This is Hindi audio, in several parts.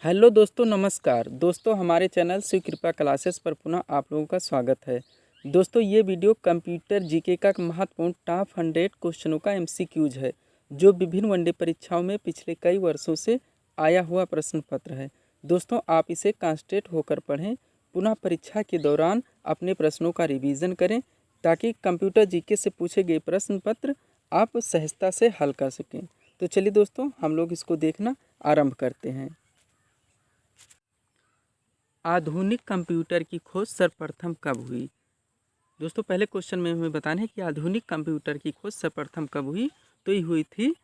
हेलो दोस्तों, नमस्कार दोस्तों। हमारे चैनल शिव कृपा क्लासेस पर पुनः आप लोगों का स्वागत है। दोस्तों, ये वीडियो कंप्यूटर जीके का महत्वपूर्ण टॉप 100 क्वेश्चनों का एमसीक्यूज है, जो विभिन्न वनडे परीक्षाओं में पिछले कई वर्षों से आया हुआ प्रश्न पत्र है। दोस्तों, आप इसे कॉन्सेंट्रेट होकर पढ़ें, पुनः परीक्षा के दौरान अपने प्रश्नों का रिवीजन करें, ताकि कंप्यूटर जीके से पूछे गए प्रश्न पत्र आप सहजता से हल कर सकें। तो चलिए दोस्तों, हम लोग इसको देखना आरंभ करते हैं। आधुनिक कंप्यूटर की खोज सर्वप्रथम कब हुई? दोस्तों, पहले क्वेश्चन में हमें बताना है कि आधुनिक कंप्यूटर की खोज सर्वप्रथम कब हुई। तो ये हुई थी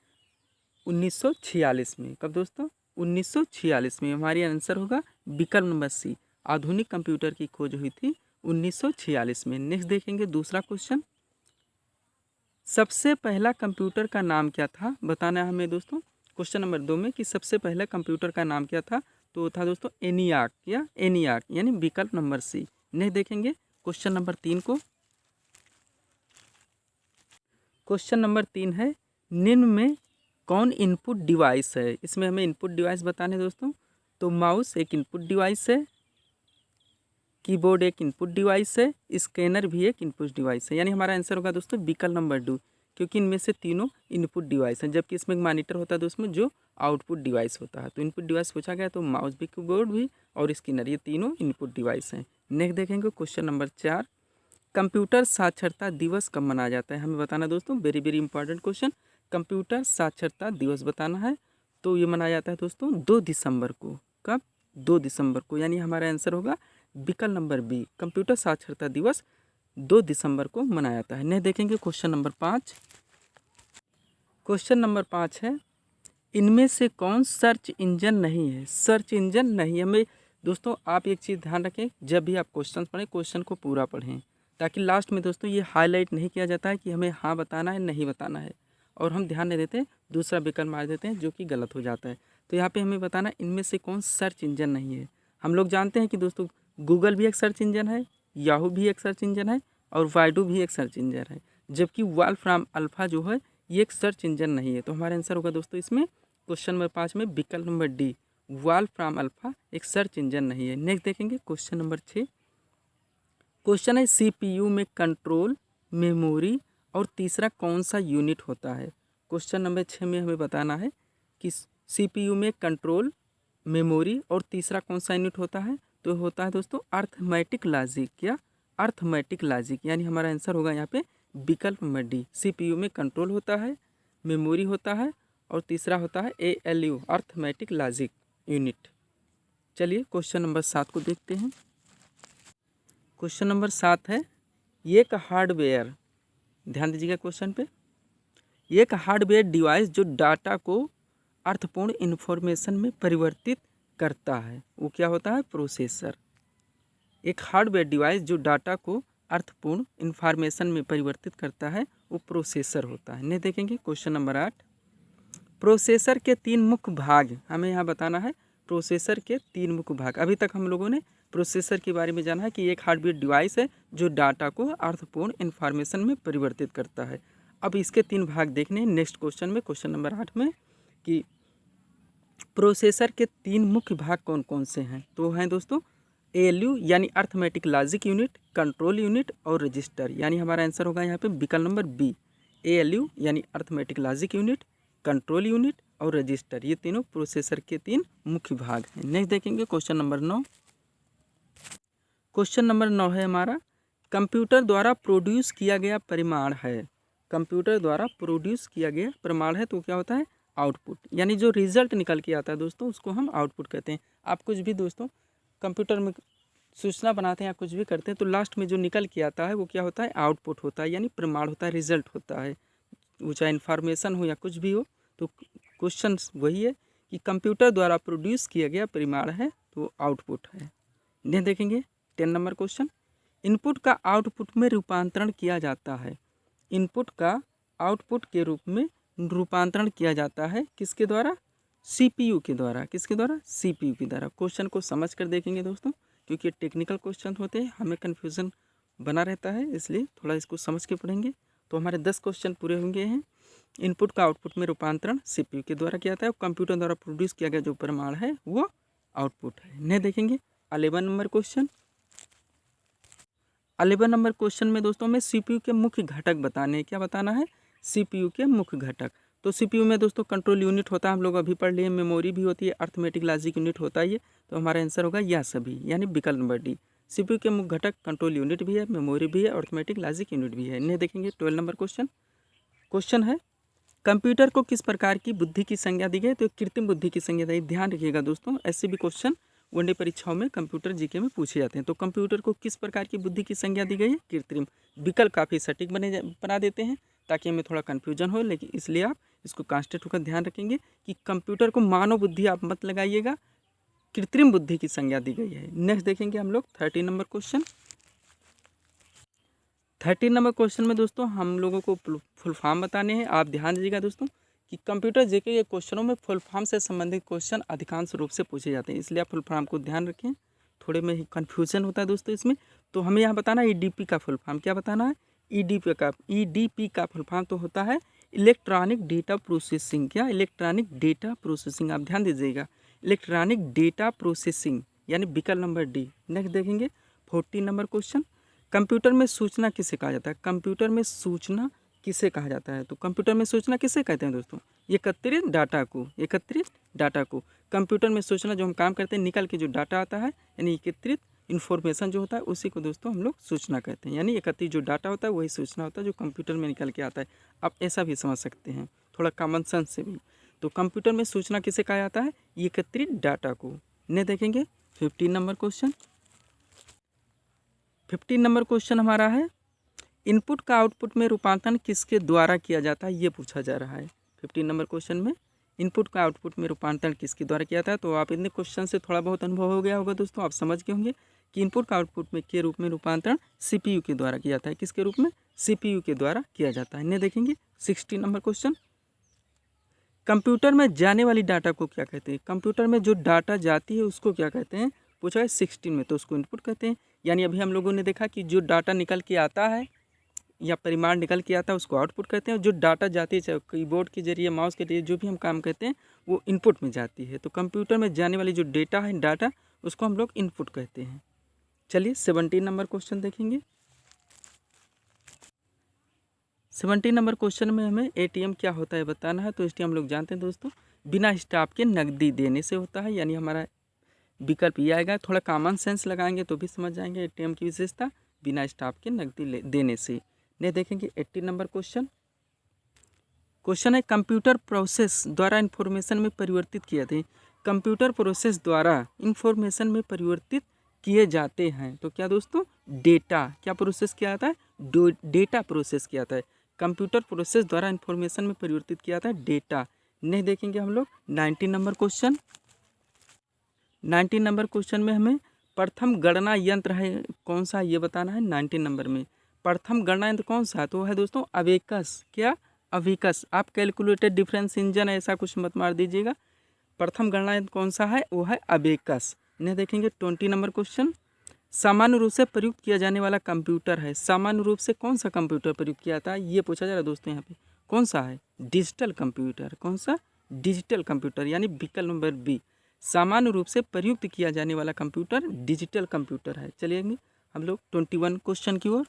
1946 में। कब दोस्तों? 1946 में। हमारी आंसर होगा विकल्प नंबर सी। आधुनिक कंप्यूटर की खोज हुई थी 1946 में। नेक्स्ट देखेंगे दूसरा क्वेश्चन। सबसे पहला कंप्यूटर का नाम क्या था, बताना है हमें दोस्तों। क्वेश्चन नंबर 2 में कि सबसे पहले कंप्यूटर का नाम क्या था, तो था दोस्तों एनियाक या एनियाक, यानी विकल्प नंबर सी। नहीं देखेंगे क्वेश्चन नंबर 3 को। क्वेश्चन नंबर 3 है, निम्न में कौन इनपुट डिवाइस है? इसमें हमें इनपुट डिवाइस बताने हैं दोस्तों। तो माउस एक इनपुट डिवाइस है, कीबोर्ड एक इनपुट डिवाइस है, स्कैनर भी एक इनपुट डिवाइस है। यानी हमारा आंसर होगा दोस्तों विकल्प नंबर 2, क्योंकि इनमें से तीनों इनपुट डिवाइस हैं, जबकि इसमें एक मॉनिटर होता है दोस्तों जो आउटपुट डिवाइस होता है। तो इनपुट डिवाइस पूछा गया, तो माउस भी, कीबोर्ड भी और स्कैनर, ये तीनों इनपुट डिवाइस हैं। नेक्स्ट देखेंगे क्वेश्चन नंबर 4, कंप्यूटर साक्षरता दिवस कब मनाया जाता है? हमें बताना दोस्तों, very very important question. Computer साक्षरता दिवस बताना है। तो ये मनाया जाता है दोस्तों 2 दिसंबर को। कब? 2 दिसंबर को। यानी हमारा आंसर होगा विकल्प नंबर बी, कंप्यूटर साक्षरता दिवस 2 दिसंबर को मनाया जाता है। नहीं देखेंगे क्वेश्चन नंबर 5। क्वेश्चन नंबर 5 है, इनमें से कौन सर्च इंजन नहीं है? सर्च इंजन नहीं। हमें दोस्तों आप एक चीज़ ध्यान रखें, जब भी आप क्वेश्चन पढ़ें, क्वेश्चन को पूरा पढ़ें, ताकि लास्ट में दोस्तों ये हाईलाइट नहीं किया जाता है कि हमें हाँ बताना है, नहीं बताना है, और हम ध्यान नहीं देते, दूसरा विकल्प मार देते हैं, जो कि गलत हो जाता है। तो यहाँ पे हमें बताना इनमें से कौन सर्च इंजन नहीं है। हम लोग जानते हैं कि दोस्तों गूगल भी एक सर्च इंजन है, याहू भी एक सर्च इंजन है, और वाइडू भी एक सर्च इंजन है, जबकि वॉल्फ्राम अल्फा जो है ये एक सर्च इंजन नहीं है। तो हमारा आंसर होगा दोस्तों इसमें क्वेश्चन नंबर 5 में विकल्प नंबर डी, वॉल्फ्राम अल्फा एक सर्च इंजन नहीं है। नेक्स्ट देखेंगे क्वेश्चन नंबर 6। क्वेश्चन है, सीपीयू में कंट्रोल, मेमोरी और तीसरा कौन सा यूनिट होता है? क्वेश्चन नंबर 6 में हमें बताना है कि सीपीयू में कंट्रोल, मेमोरी और तीसरा कौन सा यूनिट होता है। तो होता है दोस्तों अर्थमेटिक लॉजिक या अर्थमेटिक लॉजिक। यानी हमारा आंसर होगा यहाँ पे विकल्प नंबर डी। सीपीयू में कंट्रोल होता है, मेमोरी होता है और तीसरा होता है एएलयू, अर्थमेटिक लॉजिक यूनिट। चलिए क्वेश्चन नंबर 7 को देखते हैं। क्वेश्चन नंबर 7 है, एक हार्डवेयर, ध्यान दीजिएगा क्वेश्चन पे, एक हार्डवेयर डिवाइस जो डाटा को अर्थपूर्ण इन्फॉर्मेशन में परिवर्तित करता है, वो क्या होता है? प्रोसेसर। एक हार्डवेयर डिवाइस जो डाटा को अर्थपूर्ण इन्फॉर्मेशन में परिवर्तित करता है, वो प्रोसेसर होता है। नहीं देखेंगे क्वेश्चन नंबर 8। प्रोसेसर के 3 मुख्य भाग हमें यहाँ बताना है। प्रोसेसर के 3 मुख्य भाग। अभी तक हम लोगों ने प्रोसेसर के बारे में जाना है कि एक हार्डवेयर डिवाइस है जो डाटा को अर्थपूर्ण इन्फॉर्मेशन में परिवर्तित करता है। अब इसके 3 भाग देखने हैं नेक्स्ट क्वेश्चन में, क्वेश्चन नंबर 8 में, कि प्रोसेसर के 3 मुख्य भाग कौन कौन से हैं। तो हैं दोस्तों एएलयू यानी arithmetic logic unit, control unit और रजिस्टर। यानी हमारा आंसर होगा यहाँ पे विकल्प नंबर बी, एएलयू यानी arithmetic logic unit, control unit और रजिस्टर। ये तीनों प्रोसेसर के 3 मुख्य भाग हैं। नेक्स्ट देखेंगे क्वेश्चन नंबर 9। क्वेश्चन नंबर 9 है हमारा, कंप्यूटर द्वारा प्रोड्यूस किया गया परिमाण है। कंप्यूटर द्वारा प्रोड्यूस किया गया परिमाण है, तो क्या होता है? आउटपुट। यानी जो रिजल्ट निकल के आता है दोस्तों, उसको हम आउटपुट कहते हैं। आप कुछ भी दोस्तों कंप्यूटर में सूचना बनाते हैं या कुछ भी करते हैं, तो लास्ट में जो निकल के आता है वो क्या होता है? आउटपुट होता है, यानी परिमाण होता है, रिजल्ट होता है, वो चाहे इन्फॉर्मेशन हो या कुछ भी हो। तो क्वेश्चन वही है कि कंप्यूटर द्वारा प्रोड्यूस किया गया परिमाण है, तो आउटपुट है। नहीं देखेंगे 10 नंबर क्वेश्चन, इनपुट का आउटपुट में रूपांतरण किया जाता है। इनपुट का आउटपुट के रूप में रूपांतरण किया जाता है किसके द्वारा? सीपीयू के द्वारा। किसके द्वारा? सीपीयू के द्वारा। क्वेश्चन को समझ कर देखेंगे दोस्तों, क्योंकि टेक्निकल क्वेश्चन होते हैं, हमें कन्फ्यूज़न बना रहता है, इसलिए थोड़ा इसको समझ के पढ़ेंगे। तो हमारे 10 क्वेश्चन पूरे होंगे हैं। इनपुट का आउटपुट में रूपांतरण सीपीयू के द्वारा किया जाता है, कंप्यूटर द्वारा प्रोड्यूस किया गया जो परिमाण है वो आउटपुट है। नहीं देखेंगे 11 नंबर क्वेश्चन। 11 नंबर क्वेश्चन में दोस्तों हमें सीपीयू के मुख्य घटक बताने हैं। क्या बताना है? सीपीयू के मुख्य घटक। तो सीपीयू में दोस्तों कंट्रोल यूनिट होता है, हम लोग अभी पढ़ लिए, मेमोरी भी होती है, अर्थमेटिक लॉजिक यूनिट होता है ये। तो हमारा आंसर होगा यह सभी, यानी विकल्प नंबर डी। सीपीयू के मुख्य घटक कंट्रोल यूनिट भी है, मेमोरी भी है, अर्थमेटिक लॉजिक यूनिट भी है। नहीं देखेंगे 12 नंबर क्वेश्चन। क्वेश्चन है कंप्यूटर को किस प्रकार की बुद्धि की संज्ञा दी गई? तो कृत्रिम बुद्धि की संज्ञा दी। ध्यान रखिएगा दोस्तों, ऐसे भी क्वेश्चन वनडे परीक्षाओं में कंप्यूटर जीके में पूछे जाते हैं। तो कंप्यूटर को किस प्रकार की बुद्धि की संज्ञा दी गई है? कृत्रिम। विकल्प काफ़ी सटीक बना देते हैं ताकि हमें थोड़ा कन्फ्यूजन हो, लेकिन इसलिए आप इसको कांस्टेंट होकर ध्यान रखेंगे कि कंप्यूटर को मानव बुद्धि आप मत लगाइएगा, कृत्रिम बुद्धि की संज्ञा दी गई है। नेक्स्ट देखेंगे हम लोग 13 नंबर क्वेश्चन। 13 नंबर क्वेश्चन में दोस्तों हम लोगों को फुल फॉर्म बताने हैं। आप ध्यान दीजिएगा दोस्तों कि कंप्यूटर जीके के क्वेश्चनों में फुल फॉर्म से संबंधित क्वेश्चन अधिकांश रूप से पूछे जाते हैं, इसलिए आप फुल फॉर्म को ध्यान रखें। थोड़े में ही कन्फ्यूजन होता है दोस्तों इसमें। तो हमें यहाँ बताना है ईडीपी का फुल फॉर्म। क्या बताना है? ईडीपी का फुल फॉर्म तो होता है इलेक्ट्रॉनिक डेटा प्रोसेसिंग। क्या? Electronic data processing. आप ध्यान दीजिएगा, इलेक्ट्रॉनिक डेटा प्रोसेसिंग, यानी विकल्प नंबर डी। नेक्स्ट देखेंगे 14 नंबर क्वेश्चन। कंप्यूटर में सूचना किसे कहा जाता है? कंप्यूटर में सूचना किसे कहा जाता है? तो कंप्यूटर में सूचना किसे कहते हैं दोस्तों? एकत्रित डाटा को कंप्यूटर में सूचना, जो हम काम करते हैं निकल के जो डाटा आता है, यानी एकत्रित इन्फॉर्मेशन जो होता है उसी को दोस्तों हम लोग सूचना कहते हैं। यानी एकत्रित जो डाटा होता है वही सूचना होता है जो कंप्यूटर में निकल के आता है। आप ऐसा भी समझ सकते हैं थोड़ा कॉमन सेंस से भी। तो कंप्यूटर में सूचना किसे कहा जाता है? एकत्रित डाटा को। ने देखेंगे 15 नंबर क्वेश्चन। 15 नंबर क्वेश्चन हमारा है इनपुट का आउटपुट में रूपांतरण किसके द्वारा किया जाता है? ये पूछा जा रहा है 15 नंबर क्वेश्चन में। इनपुट का आउटपुट में रूपांतरण किसके द्वारा किया जाता है? तो आप इतने क्वेश्चन से थोड़ा बहुत अनुभव हो गया होगा दोस्तों, आप समझ गए होंगे कि इनपुट का आउटपुट में के रूप में रूपांतरण सीपीयू के द्वारा किया जाता है। किसके रूप में? सीपीयू के द्वारा किया जाता है। इन्हें देखेंगे 16 नंबर क्वेश्चन। कंप्यूटर में जाने वाली डाटा को क्या कहते हैं? कंप्यूटर में जो डाटा जाती है उसको क्या कहते हैं? पूछा है 16 में, तो उसको इनपुट कहते हैं। यानी अभी हम लोगों ने देखा कि जो डाटा निकल के आता है या परिमाण निकल के आता है उसको आउटपुट कहते हैं। जो डाटा जाती है चाहे कीबोर्ड के जरिए, माउस के जरिए, जो भी हम काम करते हैं वो इनपुट में जाती है। तो कंप्यूटर में जाने वाली जो डेटा है, डाटा, उसको हम लोग इनपुट कहते हैं। चलिए 17 नंबर क्वेश्चन देखेंगे। 17 नंबर क्वेश्चन में हमें एटीएम क्या होता है बताना है। तो एटीएम हम लोग जानते हैं दोस्तों, बिना स्टाफ के नकदी देने से होता है, यानी हमारा विकल्प ये आएगा। थोड़ा कॉमन सेंस लगाएंगे तो भी समझ जाएंगे एटीएम की विशेषता, बिना स्टाफ के नकदी देने से। नहीं देखेंगे 18 नंबर क्वेश्चन। क्वेश्चन है कंप्यूटर प्रोसेस द्वारा इंफॉर्मेशन में परिवर्तित किए जाते हैं। कंप्यूटर प्रोसेस द्वारा इंफॉर्मेशन में परिवर्तित किए जाते हैं। तो क्या दोस्तों? डेटा। क्या प्रोसेस किया जाता है? डेटा प्रोसेस किया जाता है। कंप्यूटर प्रोसेस द्वारा इंफॉर्मेशन में परिवर्तित किया जाता है डेटा। नहीं देखेंगे हम लोग 19 नंबर क्वेश्चन। 19 नंबर क्वेश्चन में हमें प्रथम गणना यंत्र है कौन सा, ये बताना है। 19 नंबर में प्रथम गणना यंत्र कौन सा है? तो है दोस्तों अबेकस। क्या? अबेकस। आप कैलकुलेटेड डिफरेंस इंजन ऐसा कुछ मत मार दीजिएगा। प्रथम गणना यंत्र कौन सा है? वो है अबेकस। नहीं देखेंगे 20 नंबर क्वेश्चन। सामान्य रूप से प्रयुक्त किया जाने वाला कंप्यूटर है। सामान्य रूप से कौन सा कंप्यूटर प्रयुक्त किया जाता है ये पूछा जा रहा है दोस्तों यहाँ पे। कौन सा है? Digital computer. कौन सा? डिजिटल कंप्यूटर, यानी विकल्प नंबर बी। सामान्य रूप से प्रयुक्त किया जाने वाला कंप्यूटर डिजिटल कंप्यूटर है। चलिए हम लोग 21 क्वेश्चन की ओर।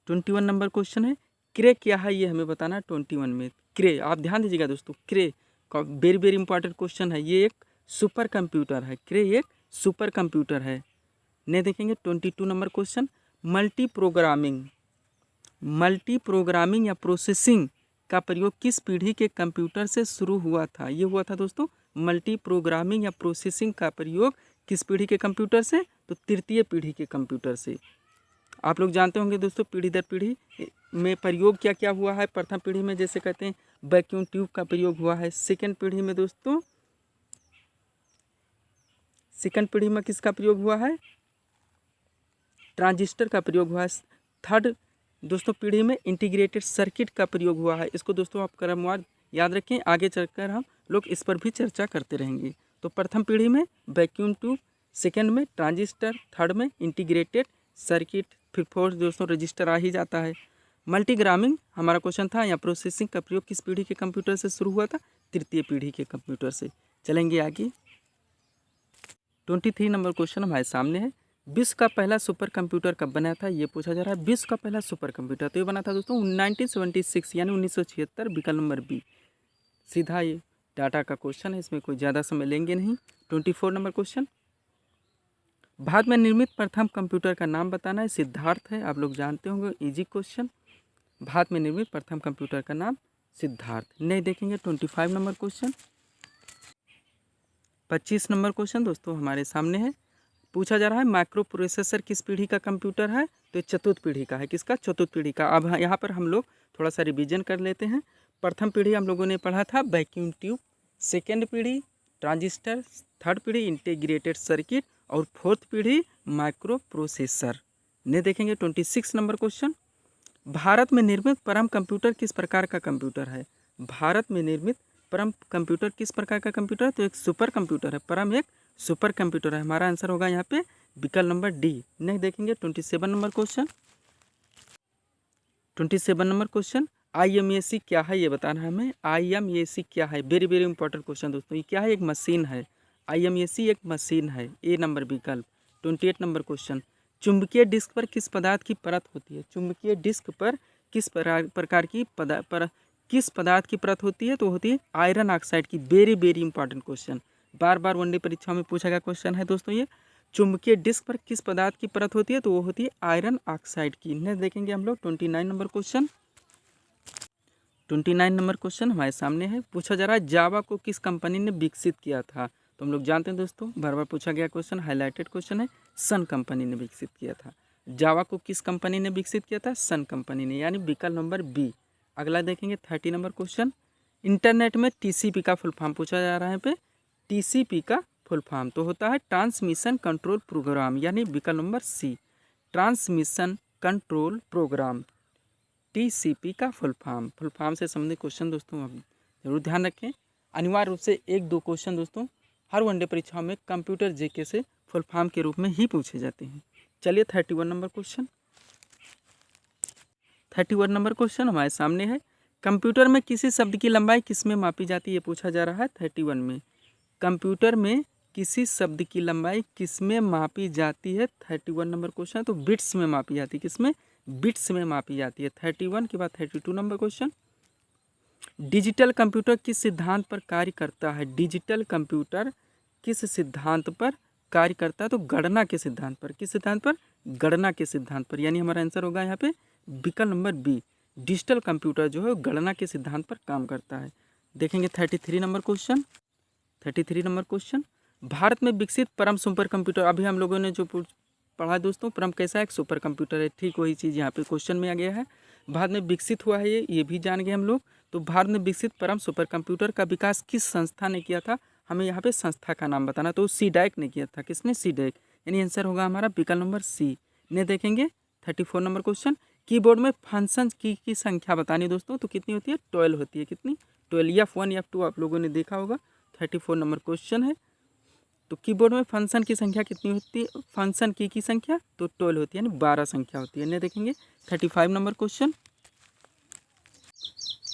21 नंबर क्वेश्चन है क्रे क्या है ये हमें बताना है। 21 में क्रे, आप ध्यान दीजिएगा दोस्तों, क्रे का वेरी वेरी इंपॉर्टेंट क्वेश्चन है। ये एक सुपर कंप्यूटर है। क्रे एक सुपर कंप्यूटर है। नहीं देखेंगे 22 नंबर क्वेश्चन। मल्टी प्रोग्रामिंग या प्रोसेसिंग का प्रयोग किस पीढ़ी के कंप्यूटर से शुरू हुआ था? ये हुआ था दोस्तों मल्टी प्रोग्रामिंग या प्रोसेसिंग का प्रयोग किस पीढ़ी के कंप्यूटर से? तो तृतीय पीढ़ी के कंप्यूटर से। आप लोग जानते होंगे दोस्तों पीढ़ी दर पीढ़ी में प्रयोग क्या क्या हुआ है। प्रथम पीढ़ी में जैसे कहते हैं वैक्यूम ट्यूब का प्रयोग हुआ है। सेकेंड पीढ़ी में दोस्तों, सेकेंड पीढ़ी में किसका प्रयोग हुआ है? ट्रांजिस्टर का प्रयोग हुआ है। थर्ड दोस्तों पीढ़ी में इंटीग्रेटेड सर्किट का प्रयोग हुआ है। इसको दोस्तों आप क्रमवार याद रखें, आगे चलकर हम लोग इस पर भी चर्चा करते रहेंगे। तो प्रथम पीढ़ी में वैक्यूम ट्यूब, सेकेंड में ट्रांजिस्टर, थर्ड में इंटीग्रेटेड सर्किट, फिर फोर्थ दोस्तों रजिस्टर आ ही जाता है। मल्टीग्रामिंग हमारा क्वेश्चन था, या प्रोसेसिंग का प्रयोग किस पीढ़ी के कंप्यूटर से शुरू हुआ था? तृतीय पीढ़ी के कंप्यूटर से। चलेंगे आगे 23 नंबर क्वेश्चन हमारे सामने है, विश्व का पहला सुपर कंप्यूटर कब बना था, ये पूछा जा रहा है। विश्व का पहला सुपर कंप्यूटर तो ये बना था दोस्तों 1976 यानी 1976, विकल्प नंबर बी। सीधा ये डाटा का क्वेश्चन है, इसमें कोई ज़्यादा समय लेंगे नहीं। 24 नंबर क्वेश्चन, भारत में निर्मित प्रथम कंप्यूटर का नाम बताना है। सिद्धार्थ है, आप लोग जानते होंगे, इजी क्वेश्चन। भारत में निर्मित प्रथम कंप्यूटर का नाम सिद्धार्थ। नहीं देखेंगे 25 नंबर क्वेश्चन। 25 नंबर क्वेश्चन दोस्तों हमारे सामने है, पूछा जा रहा है माइक्रो प्रोसेसर किस पीढ़ी का कंप्यूटर है, तो ये चतुर्थ पीढ़ी का है। किसका? चतुर्थ पीढ़ी का। अब यहाँ पर हम लोग थोड़ा सा रिवीजन कर लेते हैं। प्रथम पीढ़ी हम लोगों ने पढ़ा था वैक्यूम ट्यूब, सेकेंड पीढ़ी ट्रांजिस्टर, थर्ड पीढ़ी इंटीग्रेटेड सर्किट और फोर्थ पीढ़ी माइक्रो प्रोसेसर। ने देखेंगे 26 नंबर क्वेश्चन, भारत में निर्मित परम कंप्यूटर किस प्रकार का कंप्यूटर है। भारत में निर्मित परम कंप्यूटर किस प्रकार का कंप्यूटर है, तो एक सुपर कंप्यूटर है। परम एक सुपर कंप्यूटर है। हमारा आंसर होगा यहाँ पे विकल्प नंबर डी। नहीं देखेंगे 27 number question. 27 number question, IMAC क्या है ये बताना है हमें। IMAC क्या है, वेरी वेरी इंपॉर्टेंट क्वेश्चन दोस्तों। ये क्या है? एक मशीन है। IMAC एक मशीन है, ए नंबर विकल्प। 28 नंबर क्वेश्चन, चुंबकीय डिस्क पर किस पदार्थ की परत होती है। चुंबकीय डिस्क पर किस प्रकार की किस पदार्थ की परत होती है, तो होती है आयरन ऑक्साइड की। वेरी वेरी इंपॉर्टेंट क्वेश्चन, बार बार वनडे परीक्षा में पूछा गया क्वेश्चन है दोस्तों ये। चुंबकीय डिस्क पर किस पदार्थ की परत होती है, तो वो होती है आयरन ऑक्साइड की। इन्हें देखेंगे हम लोग 29 नंबर क्वेश्चन। 29 नंबर क्वेश्चन हमारे सामने है, पूछा जा रहा है जावा को किस कंपनी ने विकसित किया था। तो हम लोग जानते हैं दोस्तों, बार बार पूछा गया क्वेश्चन, हाईलाइटेड क्वेश्चन है। सन कंपनी ने विकसित किया था। जावा को किस कंपनी ने विकसित किया था? सन कंपनी ने, यानी विकल्प नंबर बी। अगला देखेंगे 30 नंबर क्वेश्चन, इंटरनेट में TCP का फुल फॉर्म पूछा जा रहा है। पे TCP का फुल फॉर्म तो होता है ट्रांसमिशन कंट्रोल प्रोग्राम, यानी विकल्प number c, transmission control program. TCP का फुल फॉर्म से संबंधित क्वेश्चन दोस्तों आप जरूर ध्यान रखें। अनिवार्य रूप से 1-2 क्वेश्चन दोस्तों हर वनडे परीक्षाओं में कंप्यूटर JK से फुल फॉर्म के रूप में ही पूछे जाते हैं। चलिए 31 नंबर क्वेश्चन। 31 नंबर क्वेश्चन हमारे सामने है, कंप्यूटर में किसी शब्द की लंबाई किस में मापी जाती है, ये पूछा जा रहा है 31 में। कंप्यूटर में किसी शब्द की लंबाई किस में मापी जाती है, 31 नंबर क्वेश्चन है, तो बिट्स में मापी जाती है। किस में? बिट्स में मापी जाती है। 31 के बाद 32 नंबर क्वेश्चन, डिजिटल कंप्यूटर किस सिद्धांत पर कार्य करता है। डिजिटल कंप्यूटर किस सिद्धांत पर कार्य करता है, तो गणना के सिद्धांत पर। किस सिद्धांत पर? गणना के सिद्धांत पर, यानी हमारा आंसर होगा यहाँ पे विकल्प नंबर बी। डिजिटल कंप्यूटर जो है गणना के सिद्धांत पर काम करता है। देखेंगे 33 number question. 33 number question, Bharat में विकसित परम सुपर कंप्यूटर, अभी हम लोगों ने जो पढ़ा दोस्तों, परम कैसा एक सुपर कंप्यूटर है, ठीक वही चीज़ यहाँ पे क्वेश्चन में आ गया है। भारत में विकसित हुआ है ये भी जान गए हम लोग। तो भारत में विकसित परम सुपर कंप्यूटर का विकास किस संस्था ने किया था, हमें यहाँ पे संस्था का नाम बताना। तो CDAC ने किया था। किसने? CDAC, यानी आंसर होगा हमारा विकल्प नंबर सी। ने देखेंगे 34 नंबर क्वेश्चन, कीबोर्ड में फंक्शन की संख्या बतानी दोस्तों, तो कितनी होती है? 12 होती है। कितनी? 12, F1 F2 आप लोगों ने देखा होगा। 34 नंबर क्वेश्चन है, तो कीबोर्ड में फंक्शन की संख्या कितनी होती है? फंक्शन की संख्या तो 12 होती है, यानी 12 संख्या होती है। ने देखेंगे 35 नंबर क्वेश्चन।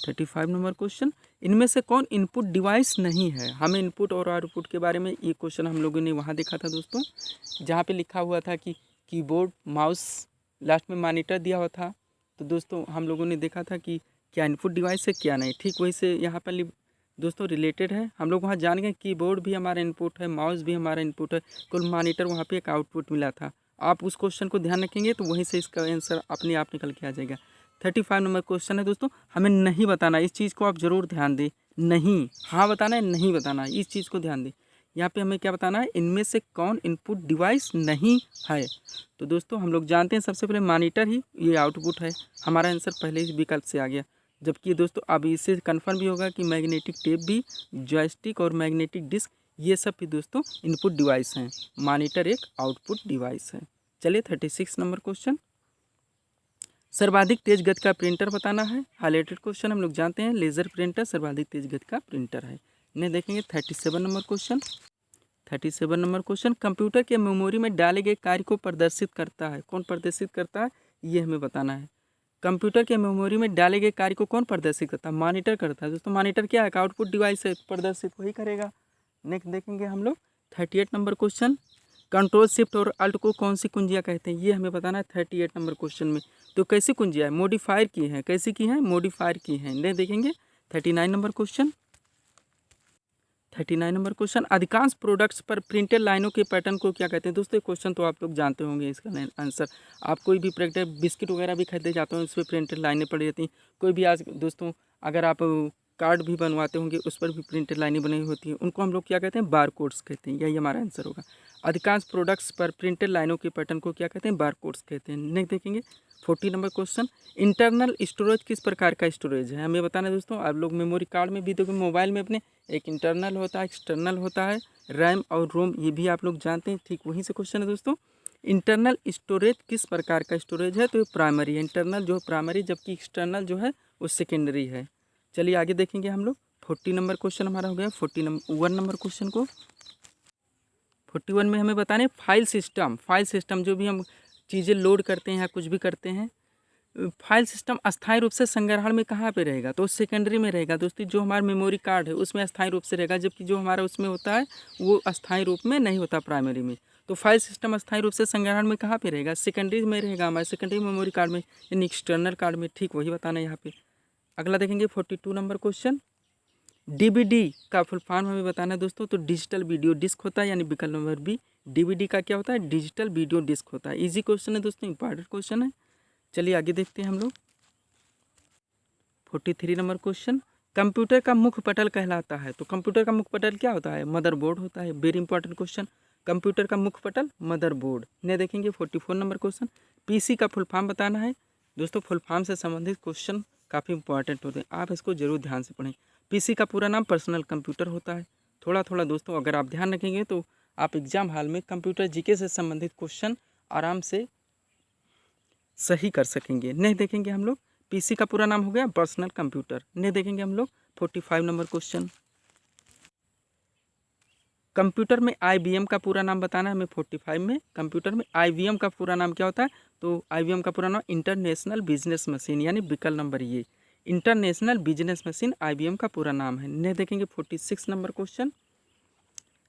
35 नंबर क्वेश्चन, इनमें से कौन इनपुट डिवाइस नहीं है। हमें इनपुट और आउटपुट के बारे में ये क्वेश्चन हम लोगों ने वहाँ देखा था दोस्तों, जहाँ पे लिखा हुआ था कि कीबोर्ड, माउस, लास्ट में मॉनिटर दिया हुआ था। तो दोस्तों हम लोगों ने देखा था कि क्या इनपुट डिवाइस है क्या नहीं। ठीक वही से यहाँ पर दोस्तों रिलेटेड है। हम लोग वहाँ जान गए कीबोर्ड भी हमारा इनपुट है, माउस भी हमारा इनपुट है, कुल मॉनिटर वहाँ पे एक आउटपुट मिला था। आप उस क्वेश्चन को ध्यान रखेंगे तो वहीं से इसका आंसर अपने आप निकल के आ जाएगा। 35 नंबर क्वेश्चन है दोस्तों, हमें नहीं बताना, इस चीज़ को आप ज़रूर ध्यान दें। नहीं, हाँ बताना है, नहीं बताना, इस चीज़ को ध्यान दें। यहाँ पे हमें क्या बताना है, इनमें से कौन इनपुट डिवाइस नहीं है। तो दोस्तों हम लोग जानते हैं सबसे पहले मॉनिटर ही ये आउटपुट है। हमारा आंसर पहले ही विकल्प से आ गया। जबकि दोस्तों अब इससे कन्फर्म भी होगा कि मैग्नेटिक टेप भी, जॉयस्टिक और मैग्नेटिक डिस्क, ये सब भी दोस्तों इनपुट डिवाइस हैं। मॉनिटर एक आउटपुट डिवाइस है। चलिए 36 नंबर क्वेश्चन, सर्वाधिक तेज गति का प्रिंटर बताना है। हाईलाइटेड क्वेश्चन, हम लोग जानते हैं लेज़र प्रिंटर सर्वाधिक तेज गति का प्रिंटर है। इन्हें देखेंगे 37 number question. 37 number question, computer के मेमोरी में डाले गए कार्य को प्रदर्शित करता है। कौन प्रदर्शित करता है, ये हमें बताना है। कंप्यूटर के मेमोरी में डाले गए कार्य को कौन प्रदर्शित करता है? मॉनिटर करता है दोस्तों। मॉनिटर क्या है? आउटपुट डिवाइस है, प्रदर्शित वही करेगा। नेक्स्ट देखेंगे हम लोग 38 नंबर क्वेश्चन। कंट्रोल शिफ्ट और अल्ट को कौन सी कुंजियाँ कहते हैं, ये हमें बताना है 38 नंबर क्वेश्चन में। तो कैसी कुंजियाँ है, मॉडिफायर की हैं, कैसी की हैं, मॉडिफायर की हैं। नहीं देखेंगे 39 नंबर क्वेश्चन। 39 नंबर क्वेश्चन, अधिकांश प्रोडक्ट्स पर प्रिंटेड लाइनों के पैटर्न को क्या कहते हैं। दोस्तों ये क्वेश्चन तो आप लोग जानते होंगे इसका आंसर। आप कोई भी प्रोडक्ट बिस्किट वगैरह भी खरीदे जाते हो, उस पर प्रिंटेड लाइनें पड़ी रहती हैं। कोई भी आज दोस्तों अगर आप कार्ड भी बनवाते होंगे उस पर भी प्रिंटेड लाइनें बनी हुई होती हैं, उनको हम लोग क्या कहते हैं, बार कोड्स कहते हैं। यही हमारा आंसर होगा। अधिकांश प्रोडक्ट्स पर प्रिंटेड लाइनों के पैटर्न को क्या कहते हैं, बार कोड्स कहते हैं। नेक्स्ट देखेंगे 40 नंबर क्वेश्चन, इंटरनल स्टोरेज किस प्रकार का स्टोरेज है, हमें बताना है दोस्तों। आप लोग मेमोरी कार्ड में भी देखो, मोबाइल में अपने एक इंटरनल होता है, एक्सटर्नल होता है, रैम और रोम, ये भी आप लोग जानते हैं। ठीक वहीं से क्वेश्चन है दोस्तों, इंटरनल स्टोरेज किस प्रकार का स्टोरेज है, तो ये प्राइमरी है। इंटरनल जो प्राइमरी, जबकि एक्सटर्नल जो है वो सेकेंडरी है। चलिए आगे देखेंगे हम लोग। 40 नंबर क्वेश्चन हमारा हो गया। 41 नंबर क्वेश्चन को 41 में हमें बताने फाइल सिस्टम जो भी हम चीज़ें लोड करते हैं या कुछ भी करते हैं, फाइल सिस्टम अस्थायी रूप से संग्रहण में कहाँ पे रहेगा, तो सेकेंडरी में रहेगा दोस्तों। जो हमारा मेमोरी कार्ड है उसमें अस्थायी रूप से रहेगा, जबकि जो हमारा उसमें होता है वो अस्थायी रूप में नहीं होता प्राइमरी में। तो फाइल सिस्टम अस्थायी रूप से संग्रहण में कहाँ पे रहेगा, सेकेंडरी में रहेगा, हमारे सेकेंडरी मेमोरी कार्ड में, यानी एक्सटर्नल कार्ड में। ठीक वही बताना है यहाँ पे। अगला देखेंगे 42 नंबर क्वेश्चन, डीवीडी का फुल फॉर्म हमें बताना है दोस्तों। तो डिजिटल वीडियो डिस्क होता है, यानी विकल्प नंबर बी। डीवीडी का क्या होता है, डिजिटल वीडियो डिस्क होता है। इजी क्वेश्चन है दोस्तों, इंपॉर्टेंट क्वेश्चन है। चलिए आगे देखते हैं हम लोग। 43 नंबर क्वेश्चन, कंप्यूटर का मुख्य पटल कहलाता है। तो कंप्यूटर का मुख्य पटल क्या होता है, मदरबोर्ड होता है। वेरी इंपॉर्टेंट क्वेश्चन, कंप्यूटर का मुख्य पटल मदरबोर्ड। ने देखेंगे 44 नंबर क्वेश्चन, पीसी का फुल फॉर्म बताना है दोस्तों। फुल फॉर्म से संबंधित क्वेश्चन काफ़ी इंपॉर्टेंट होते हैं, आप इसको जरूर ध्यान से पढ़ें। पीसी का पूरा नाम पर्सनल कंप्यूटर होता है। थोड़ा थोड़ा दोस्तों अगर आप ध्यान रखेंगे तो आप एग्जाम हॉल में कंप्यूटर जीके से संबंधित क्वेश्चन आराम से सही कर सकेंगे। नहीं देखेंगे हम लोग, पीसी का पूरा नाम हो गया पर्सनल कंप्यूटर। नहीं देखेंगे हम लोग 45 नंबर क्वेश्चन, कंप्यूटर में आईबीएम का पूरा नाम बताना है हमें। 45 में कंप्यूटर में आईबीएम का पूरा नाम क्या होता है, तो आईबीएम का पूरा नाम इंटरनेशनल बिजनेस मशीन, यानी विकल्प नंबर ये, इंटरनेशनल बिजनेस मशीन आईबीएम का पूरा नाम है। नहीं देखेंगे 46 नंबर क्वेश्चन,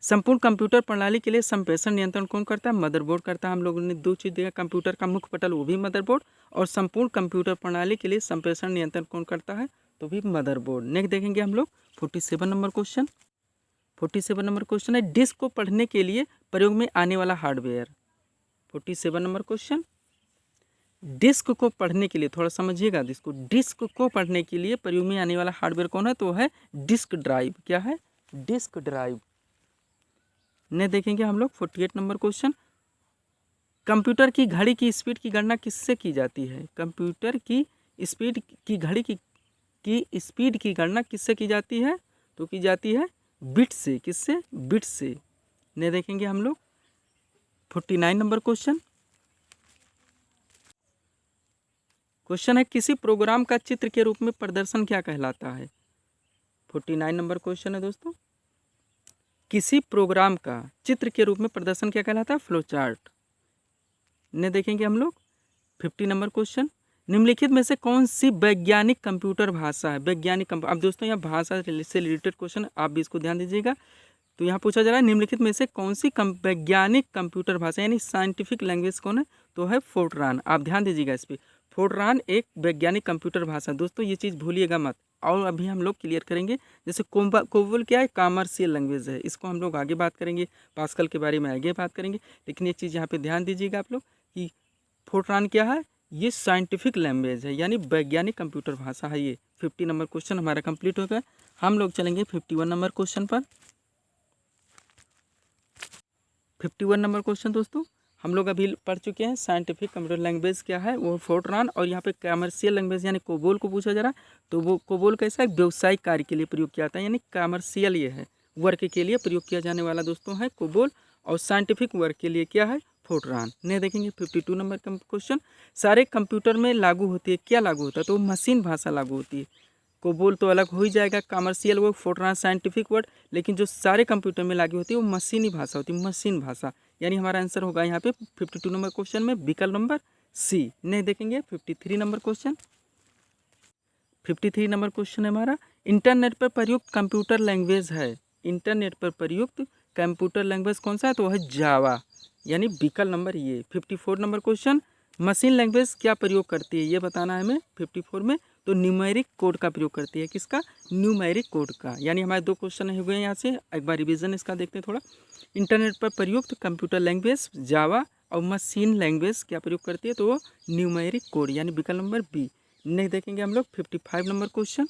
संपूर्ण कंप्यूटर प्रणाली के लिए संप्रेषण नियंत्रण कौन करता है, मदरबोर्ड करता है। हम लोगों ने दो चीज़ देखा, कंप्यूटर का मुख्य पटल वो भी मदरबोर्ड, और संपूर्ण कंप्यूटर प्रणाली के लिए संप्रेषण नियंत्रण कौन करता है, तो भी मदरबोर्ड। नेक्स्ट देखेंगे हम लोग 47 नंबर क्वेश्चन। 47 नंबर क्वेश्चन है, डिस्क को पढ़ने के लिए प्रयोग में आने वाला हार्डवेयर। 47 नंबर क्वेश्चन, डिस्क को पढ़ने के लिए, थोड़ा समझिएगा इसको, डिस्क को पढ़ने के लिए प्रयोग में आने वाला हार्डवेयर कौन है, तो है डिस्क ड्राइव। क्या है, डिस्क ड्राइव। ने देखेंगे हम लोग 48 नंबर क्वेश्चन, कंप्यूटर की घड़ी की स्पीड की गणना किससे की जाती है, कंप्यूटर की स्पीड की घड़ी की स्पीड की गणना किससे की जाती है, तो की जाती है बिट से। किससे, बिट से। ने देखेंगे हम लोग 49 नंबर क्वेश्चन, क्वेश्चन है किसी प्रोग्राम का चित्र के रूप में प्रदर्शन क्या कहलाता है। 49 नंबर क्वेश्चन है दोस्तों, किसी प्रोग्राम का चित्र के रूप में प्रदर्शन क्या कहलाता है, फ्लो चार्ट। ने देखेंगे हम लोग 50 नंबर क्वेश्चन, निम्नलिखित में से कौन सी वैज्ञानिक कंप्यूटर भाषा है, वैज्ञानिक अब दोस्तों यहाँ भाषा से रिलेटेड क्वेश्चन, आप भी इसको ध्यान दीजिएगा। तो यहाँ पूछा जा रहा है निम्नलिखित में से कौन सी वैज्ञानिक कंप्यूटर भाषा, यानी साइंटिफिक लैंग्वेज कौन है, तो है फोर्ट्रान। आप ध्यान दीजिएगा इस पर, फोर्ट्रान एक वैज्ञानिक कंप्यूटर भाषा। दोस्तों ये चीज़ भूलिएगा मत, और अभी हम लोग क्लियर करेंगे। जैसे कोबोल क्या है, कॉमर्शियल लैंग्वेज है, इसको हम लोग आगे बात करेंगे, पास्कल के बारे में आगे बात करेंगे। लेकिन ये चीज़ यहाँ पे ध्यान दीजिएगा आप लोग कि फोर्ट्रान क्या है, ये साइंटिफिक लैंग्वेज है, यानी वैज्ञानिक कंप्यूटर भाषा है ये। 50 नंबर क्वेश्चन हमारा कंप्लीट हो गया। हम लोग चलेंगे 51 नंबर क्वेश्चन पर। 51 नंबर क्वेश्चन दोस्तों हम लोग अभी पढ़ चुके हैं, साइंटिफिक कंप्यूटर लैंग्वेज क्या है, वो फोर्ट्रान, और यहाँ पे कमर्शियल लैंग्वेज यानी कोबोल को पूछा जा रहा है। तो वो कोबोल कैसा है, व्यवसायिक कार्य के लिए प्रयोग किया जाता है, यानी कमर्शियल ये है, वर्क के लिए प्रयोग किया जाने वाला दोस्तों है कोबोल, और साइंटिफिक वर्क के लिए क्या है, फोर्ट्रान। नहीं देखेंगे 52 नंबर का क्वेश्चन, सारे कंप्यूटर में लागू होती है, क्या लागू होता है, तो मशीन भाषा लागू होती है। कोबोल तो अलग हो ही जाएगा, commercial word, Fortran scientific word, लेकिन जो सारे कंप्यूटर में लागू होती है वो मशीनी भाषा होती है, मशीन भाषा। यानी हमारा आंसर होगा यहाँ पे 52 नंबर क्वेश्चन में विकल्प नंबर सी। नहीं देखेंगे 53 नंबर क्वेश्चन। 53 नंबर क्वेश्चन है हमारा, इंटरनेट पर प्रयुक्त कंप्यूटर लैंग्वेज है, इंटरनेट पर प्रयुक्त कंप्यूटर लैंग्वेज कौन सा है, तो है जावा। यानी विकल्प नंबर ये। 54 नंबर क्वेश्चन, मशीन लैंग्वेज क्या प्रयोग करती है ये बताना है हमें 54 में। तो न्यूमेरिक कोड का प्रयोग करती है, किसका? न्यूमेरिक कोड का। यानी हमारे 2 क्वेश्चन हो गए यहाँ से, एक बार रिवीजन इसका देखते हैं थोड़ा। इंटरनेट पर प्रयुक्त कंप्यूटर लैंग्वेज जावा और मशीन लैंग्वेज क्या प्रयोग करती है? तो वो न्यूमेरिक कोड, यानी विकल्प नंबर बी। नेक्स्ट देखेंगे हम लोग 55 नंबर क्वेश्चन।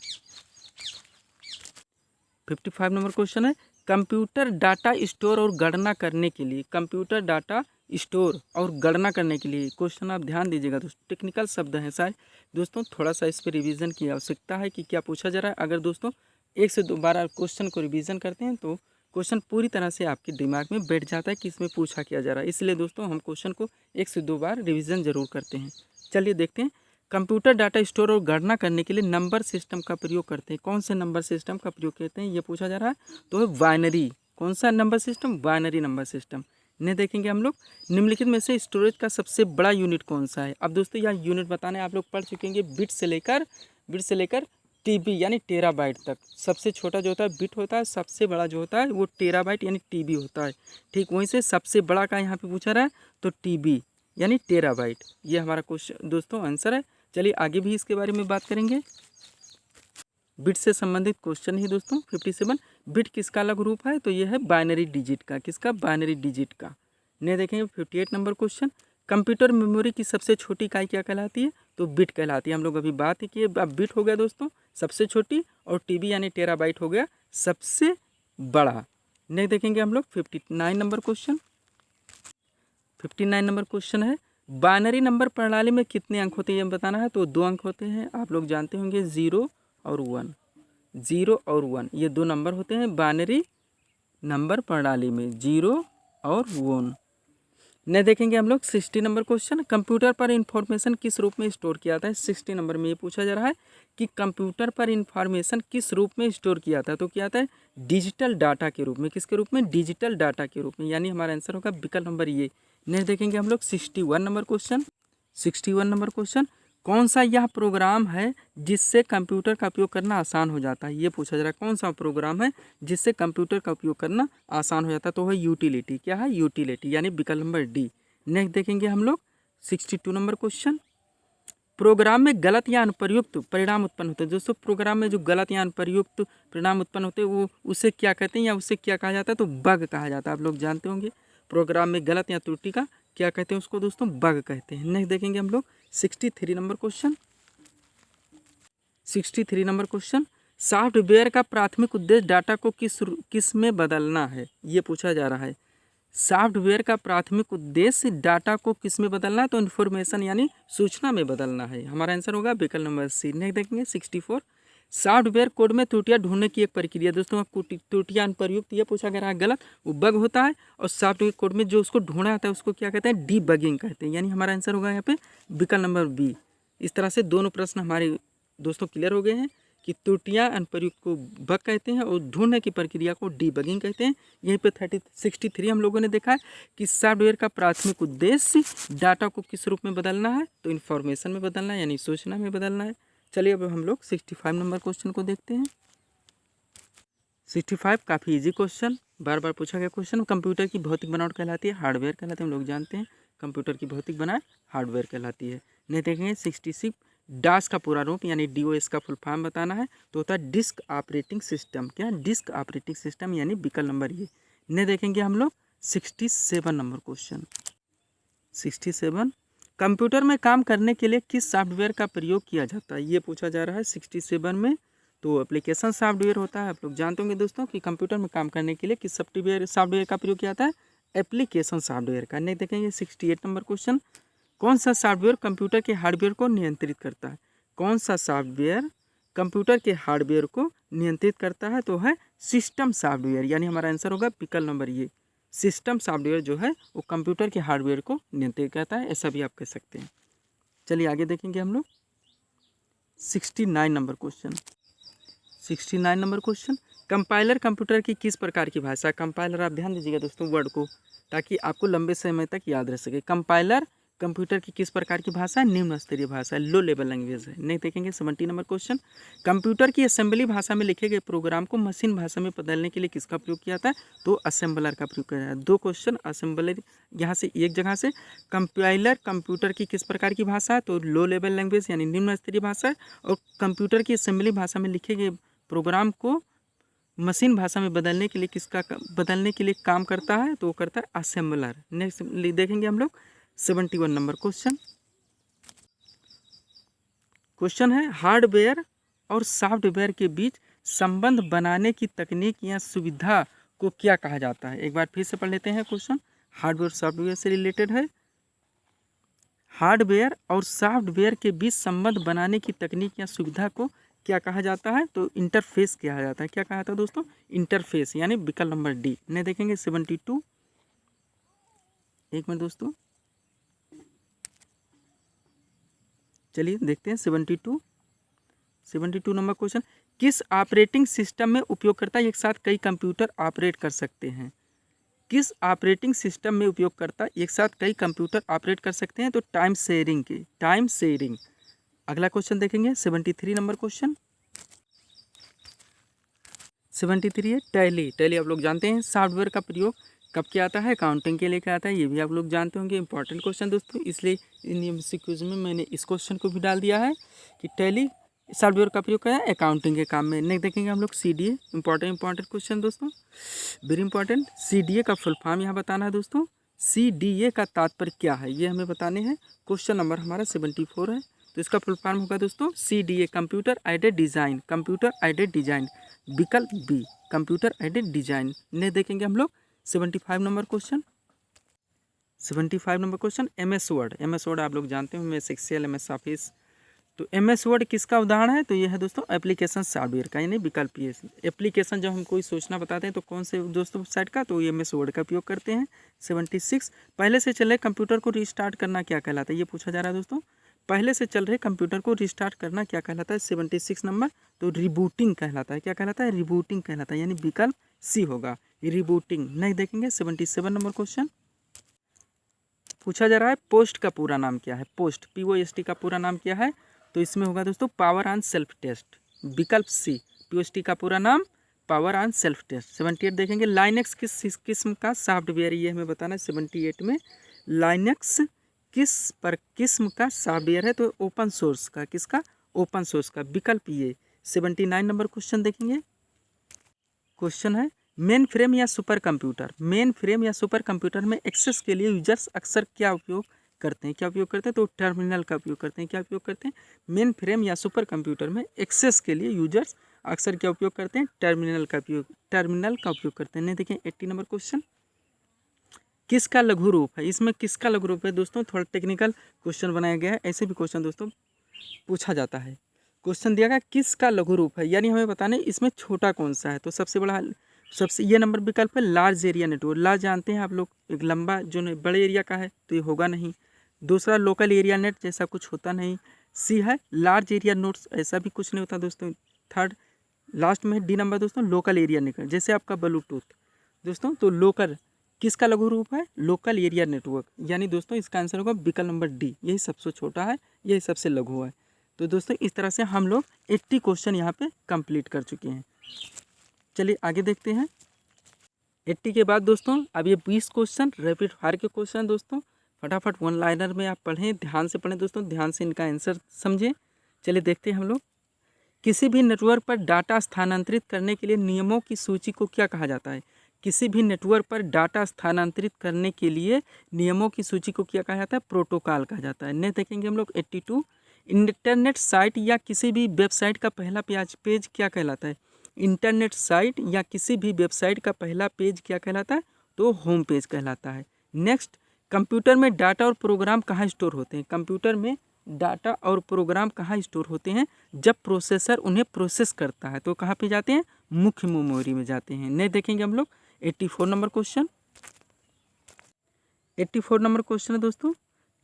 55 नंबर क्वेश्चन है, कंप्यूटर डाटा स्टोर और गणना करने के लिए, कंप्यूटर डाटा स्टोर और गणना करने के लिए, क्वेश्चन आप ध्यान दीजिएगा दोस्तों, टेक्निकल शब्द हैं सारे दोस्तों, थोड़ा सा इस पर रिवीजन की आवश्यकता है कि क्या पूछा जा रहा है। अगर दोस्तों 1 से 2 बार क्वेश्चन को रिवीजन करते हैं तो क्वेश्चन पूरी तरह से आपके दिमाग में बैठ जाता है कि इसमें पूछा क्या जा रहा है। इसलिए दोस्तों हम क्वेश्चन को 1 से 2 बार रिवीजन जरूर करते हैं। चलिए देखते हैं, कंप्यूटर डाटा स्टोर और गणना करने के लिए नंबर सिस्टम का प्रयोग करते हैं। कौन से नंबर सिस्टम का प्रयोग करते हैं ये पूछा जा रहा है। तो है बाइनरी। कौन सा number system? Binary number system. ने देखेंगे हम लोग, निम्नलिखित में से स्टोरेज का सबसे बड़ा यूनिट कौन सा है? अब दोस्तों यहाँ यूनिट बताने आप लोग पढ़ चुके हैं, बिट से लेकर टीबी यानी टेराबाइट तक। सबसे छोटा जो होता है बिट होता है, सबसे बड़ा जो होता है वो टेराबाइट यानी टीबी होता है। ठीक वहीं से सबसे बड़ा का यहाँ पे पूछा रहा है तो टीबी यानी टेराबाइट। ये हमारा क्वेश्चन दोस्तों आंसर है। चलिए आगे भी इसके बारे में बात करेंगे। बिट से संबंधित क्वेश्चन ही दोस्तों 57। बिट किसका अलग रूप है? तो ये है बाइनरी डिजिट का। किसका? बाइनरी डिजिट का। ने देखेंगे 58 नंबर क्वेश्चन, कंप्यूटर मेमोरी की सबसे छोटी इकाई क्या कहलाती है? तो बिट कहलाती है। हम लोग अभी बात ही किए, अब बिट हो गया दोस्तों सबसे छोटी और टीबी यानी टेराबाइट हो गया सबसे बड़ा। ने देखेंगे हम लोग 59 नंबर क्वेश्चन। 59 नंबर क्वेश्चन है, बाइनरी नंबर प्रणाली में कितने अंक होते हैं ये बताना है। तो 2 अंक होते हैं, आप लोग जानते होंगे 0 और 1। 0 और 1 ये 2 नंबर होते हैं बाइनरी नंबर प्रणाली में, 0 और 1। ने देखेंगे हम लोग 60 नंबर क्वेश्चन, कंप्यूटर पर इंफॉर्मेशन किस रूप में स्टोर किया जाता है? 60 नंबर में ये पूछा जा रहा है कि कंप्यूटर पर इंफॉर्मेशन किस रूप में स्टोर किया जाता है? तो क्या आता है? डिजिटल डाटा के रूप में। किसके रूप में? डिजिटल डाटा के रूप में। यानी हमारा आंसर होगा विकल्प नंबर ये। नेक्स्ट देखेंगे हम लोग 61 नंबर क्वेश्चन। 61 नंबर क्वेश्चन, कौन सा यह प्रोग्राम है जिससे कंप्यूटर का उपयोग करना आसान हो जाता है? ये पूछा जा रहा है कौन सा प्रोग्राम है जिससे कंप्यूटर का उपयोग करना आसान हो जाता है? तो है यूटिलिटी। क्या है? यूटिलिटी, यानी विकल्प नंबर डी। नेक्स्ट देखेंगे हम लोग 62 नंबर क्वेश्चन, प्रोग्राम में गलत या अनुप्रयुक्त परिणाम उत्पन्न होते हैं। दोस्तों प्रोग्राम में जो गलत या अनुप्रयुक्त परिणाम उत्पन्न होते हैं वो उसे क्या कहते हैं या उसे क्या कहा जाता है? तो बग कहा जाता है। आप लोग जानते होंगे प्रोग्राम में गलत या त्रुटि का क्या कहते हैं? उसको दोस्तों बग कहते हैं। नेक्स्ट देखेंगे हम लोग 63 number question. 63 number question, software का प्राथमिक उद्देश्य डाटा को किस में बदलना है? ये पूछा जा रहा है। सॉफ्टवेयर का प्राथमिक उद्देश्य डाटा को किस में बदलना है? तो इन्फॉर्मेशन यानी सूचना में बदलना है। हमारा आंसर होगा विकल्प नंबर सी। नेक्स्ट देखेंगे 64, सॉफ्टवेयर कोड में त्रुटियां ढूंढने की एक प्रक्रिया। दोस्तों आपको त्रुटियां अनुप्रयुक्त ये पूछा गया है गलत, वो बग होता है। और सॉफ्टवेयर कोड में जो उसको ढूंढा जाता है उसको क्या कहते हैं? डीबगिंग कहते हैं। यानी हमारा आंसर होगा यहाँ पे विकल्प नंबर बी। इस तरह से दोनों प्रश्न हमारे दोस्तों क्लियर हो गए हैं कि त्रुटियां अनुप्रयुक्त को बग कहते हैं और ढूंढने की प्रक्रिया को डीबगिंग कहते हैं। यहीं पे 63 हम लोगों ने देखा है कि सॉफ्टवेयर का प्राथमिक उद्देश्य डाटा को किस रूप में बदलना है? तो इन्फॉर्मेशन में बदलना है, यानी सूचना में बदलना है। चलिए अब हम लोग 65 नंबर क्वेश्चन को देखते हैं। 65 काफ़ी इजी क्वेश्चन, बार बार पूछा गया क्वेश्चन। कंप्यूटर की भौतिक बनावट कहलाती है हार्डवेयर कहलाती है। हम लोग जानते हैं कंप्यूटर की भौतिक बनावट हार्डवेयर कहलाती है। नहीं देखेंगे 66, डास का पूरा रूप यानी DOS का फुल फॉर्म बताना है। तो होता है डिस्क ऑपरेटिंग सिस्टम। क्या? डिस्क ऑपरेटिंग सिस्टम, यानी विकल्प नंबर ये। नहीं देखेंगे हम लोग 67 नंबर क्वेश्चन। 67, कंप्यूटर में काम करने के लिए किस सॉफ्टवेयर का प्रयोग किया जाता है? ये पूछा जा रहा है 67 में। तो एप्लीकेशन सॉफ्टवेयर होता है। आप लोग जानते होंगे दोस्तों कि कंप्यूटर में काम करने के लिए किस सॉफ्टवेयर का प्रयोग किया जाता है? एप्लीकेशन सॉफ्टवेयर का। नहीं देखेंगे 68 नंबर क्वेश्चन, कौन सा सॉफ्टवेयर कंप्यूटर के हार्डवेयर को नियंत्रित करता है? कौन सा सॉफ्टवेयर कंप्यूटर के हार्डवेयर को नियंत्रित करता है? तो है सिस्टम सॉफ्टवेयर। यानी हमारा आंसर होगा विकल्प नंबर ये। सिस्टम सॉफ्टवेयर जो है वो कंप्यूटर के हार्डवेयर को नियंत्रित करता है, ऐसा भी आप कह सकते हैं। चलिए आगे देखेंगे हम लोग 69 number question. 69 number question, compiler computer की किस प्रकार की भाषा? कंपाइलर आप ध्यान दीजिएगा दोस्तों वर्ड को, ताकि आपको लंबे समय तक याद रह सके। कंपाइलर कंप्यूटर की किस प्रकार की भाषा है? निम्न स्तरीय भाषा है, लो लेवल लैंग्वेज है। नहीं देखेंगे 70 नंबर क्वेश्चन, कंप्यूटर की असेंबली भाषा में लिखे गए प्रोग्राम को मशीन भाषा में बदलने के लिए किसका प्रयोग किया जाता है? तो असेंबलर का प्रयोग किया जाता है। 2 क्वेश्चन असेंबलर यहाँ से एक जगह से। कंपाइलर कंप्यूटर की किस प्रकार की भाषा है? तो लो लेवल लैंग्वेज यानी निम्न स्तरीय भाषा है। और कंप्यूटर की असेंबली भाषा में लिखे गए प्रोग्राम को मशीन भाषा में बदलने के लिए काम करता है, तो वो करता है असेंबलर। नेक्स्ट देखेंगे हम लोग 71 नंबर क्वेश्चन है हार्डवेयर और सॉफ्टवेयर के बीच संबंध बनाने की तकनीक या सुविधा को क्या कहा जाता है? एक बार फिर से पढ़ लेते हैं क्वेश्चन, हार्डवेयर सॉफ्टवेयर से रिलेटेड है। हार्डवेयर और सॉफ्टवेयर के बीच संबंध बनाने की तकनीक या सुविधा को क्या कहा जाता है? तो इंटरफेस कहा जाता है। क्या कहा था दोस्तों? इंटरफेस, यानी विकल्प नंबर डी। नहीं देखेंगे 72, एक मिनट दोस्तों, चलिए देखते हैं 72 नंबर क्वेश्चन, किस ऑपरेटिंग सिस्टम में उपयोगकर्ता एक साथ कई कंप्यूटर ऑपरेट कर सकते हैं? किस ऑपरेटिंग सिस्टम में उपयोगकर्ता एक साथ कई कंप्यूटर ऑपरेट कर सकते हैं? तो टाइम शेयरिंग। अगला क्वेश्चन देखेंगे 73 नंबर क्वेश्चन। 73 है टैली आप लोग जानते हैं सॉफ्टवेयर का प्रयोग कब किया आता है? अकाउंटिंग के लिए किया आता है, ये भी आप लोग जानते होंगे। इंपॉर्टेंट क्वेश्चन दोस्तों, इसलिए इन एमसीक्यूज में मैंने इस क्वेश्चन को भी डाल दिया है कि टैली सॉफ्टवेयर का प्रयोग किया है अकाउंटिंग के काम में। नहीं देखेंगे हम लोग CDA, इंपॉर्टेंट क्वेश्चन दोस्तों, वेरी इंपॉर्टेंट। CDA का फुल फॉर्म यहाँ बताना है दोस्तों। CDA का तात्पर्य क्या है, ये हमें बताने हैं। क्वेश्चन नंबर हमारा 74 है, तो इसका फुल फॉर्म होगा दोस्तों CDA कंप्यूटर एडेड डिज़ाइन। विकल्प बी कंप्यूटर एडेड डिज़ाइन। नहीं देखेंगे हम लोग 75 नंबर क्वेश्चन। MS वर्ड आप लोग जानते हो, MS एक्सेल, MS ऑफिस। तो MS वर्ड किसका उदाहरण है? तो ये है दोस्तों एप्लीकेशन सॉफ्टवेयर का, यानी विकल्प ये एप्लीकेशन जब हम कोई सोचना बताते हैं तो कौन से दोस्तों साइट का? तो MS वर्ड का उपयोग करते हैं। 76 पहले से चल रहे कंप्यूटर को रिस्टार्ट करना क्या कहलाता है? ये पूछा जा रहा है दोस्तों, पहले से चल रहे कंप्यूटर को रिस्टार्ट करना क्या कहलाता है? 76 नंबर, तो रिबूटिंग कहलाता है। क्या कहलाता है? रिबूटिंग कहलाता है, यानी विकल्प सी होगा रिबूटिंग। नहीं देखेंगे 77 नंबर क्वेश्चन, पूछा जा रहा है पोस्ट का पूरा नाम क्या है? POST का पूरा नाम क्या है? तो इसमें होगा दोस्तों पावर ऑन सेल्फ टेस्ट, विकल्प सी। POST का पूरा नाम पावर ऑन सेल्फ टेस्ट। 78 देखेंगे लाइनेक्स किस किस्म का सॉफ्टवेयर, ये हमें बताना है। 78 में लाइनेक्स किस्म का सॉफ्टवेयर है? तो ओपन सोर्स का, किसका? ओपन सोर्स का, विकल्प ये। 79 नंबर क्वेश्चन देखेंगे, क्वेश्चन है मेन फ्रेम या सुपर कंप्यूटर में एक्सेस के लिए यूजर्स अक्सर क्या उपयोग करते हैं? तो टर्मिनल का उपयोग करते हैं। क्या उपयोग करते हैं? मेन फ्रेम या सुपर कंप्यूटर में एक्सेस के लिए यूजर्स अक्सर क्या उपयोग करते हैं? टर्मिनल का उपयोग करते हैं। नहीं देखें 80 नंबर क्वेश्चन, किसका लघु रूप है? इसमें किसका लघु रूप है दोस्तों? थोड़ा टेक्निकल क्वेश्चन बनाया गया है, ऐसे भी क्वेश्चन दोस्तों पूछा जाता है। क्वेश्चन दिया गया किसका लघु रूप है, यानी हमें बताना है इसमें छोटा कौन सा है। तो सबसे ये नंबर विकल्प है लार्ज एरिया नेटवर्क। लार्ज जानते हैं आप लोग, एक लंबा जो बड़े एरिया का है, तो ये होगा नहीं। दूसरा लोकल एरिया नेट जैसा कुछ होता नहीं। सी है लार्ज एरिया नोट्स, ऐसा भी कुछ नहीं होता दोस्तों। थर्ड लास्ट में डी नंबर दोस्तों लोकल एरिया नेटवर्क, जैसे आपका ब्लूटूथ दोस्तों। तो लोकल किसका लघु रूप है? लोकल एरिया नेटवर्क, यानी दोस्तों इसका आंसर होगा विकल्प नंबर डी, यही सबसे छोटा है, यही सबसे लघु है। तो दोस्तों इस तरह से हम लोग 80 क्वेश्चन यहाँ पे कंप्लीट कर चुके हैं। चलिए आगे देखते हैं। 80 के बाद दोस्तों अब ये 20 क्वेश्चन रैपिड फायर के क्वेश्चन दोस्तों, फटाफट वन लाइनर में आप पढ़ें, ध्यान से पढ़ें दोस्तों, ध्यान से इनका आंसर समझें। चलिए देखते हैं हम लोग। किसी भी नेटवर्क पर डाटा स्थानांतरित करने के लिए नियमों की सूची को क्या कहा जाता है? किसी भी नेटवर्क पर डाटा स्थानांतरित करने के लिए नियमों की सूची को क्या कहा जाता है? प्रोटोकॉल कहा जाता है। नहीं देखेंगे हम लोग 82 इंटरनेट साइट या किसी भी वेबसाइट का पहला पेज क्या कहलाता है? इंटरनेट साइट या किसी भी वेबसाइट का पहला पेज क्या कहलाता है? तो होम पेज कहलाता है। नेक्स्ट, कंप्यूटर में डाटा और प्रोग्राम कहाँ स्टोर होते हैं? कंप्यूटर में डाटा और प्रोग्राम कहाँ स्टोर होते हैं? जब प्रोसेसर उन्हें प्रोसेस करता है तो कहाँ पे जाते हैं? मुख्य मेमोरी में जाते हैं। नहीं देखेंगे हम लोग 84 नंबर क्वेश्चन। 84 नंबर क्वेश्चन है दोस्तों,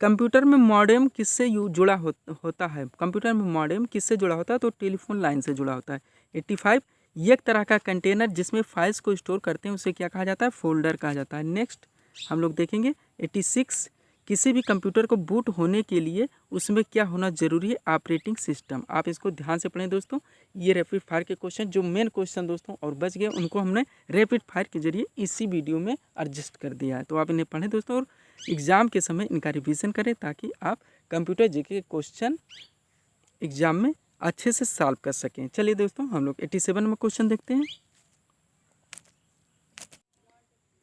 कंप्यूटर में मॉडेम किससे जुड़ा होता है? कंप्यूटर में मॉडेम किससे जुड़ा होता है? तो टेलीफोन लाइन से जुड़ा होता है। 85 एक तरह का कंटेनर जिसमें फाइल्स को स्टोर करते हैं उसे क्या कहा जाता है? फोल्डर कहा जाता है। नेक्स्ट हम लोग देखेंगे 86 किसी भी कंप्यूटर को बूट होने के लिए उसमें क्या होना जरूरी है, ऑपरेटिंग सिस्टम। आप इसको ध्यान से पढ़ें दोस्तों। ये रैपिड फायर के क्वेश्चन जो मेन क्वेश्चन दोस्तों और बच गए उनको हमने रैपिड फायर के जरिए इसी वीडियो में एडजस्ट कर दिया है। तो आप इन्हें पढ़ें दोस्तों और एग्ज़ाम के समय इनका रिविज़न करें ताकि आप कंप्यूटर जीके के क्वेश्चन एग्ज़ाम में अच्छे से सॉल्व कर सकें। चलिए दोस्तों हम लोग 87 नंबर क्वेश्चन देखते हैं।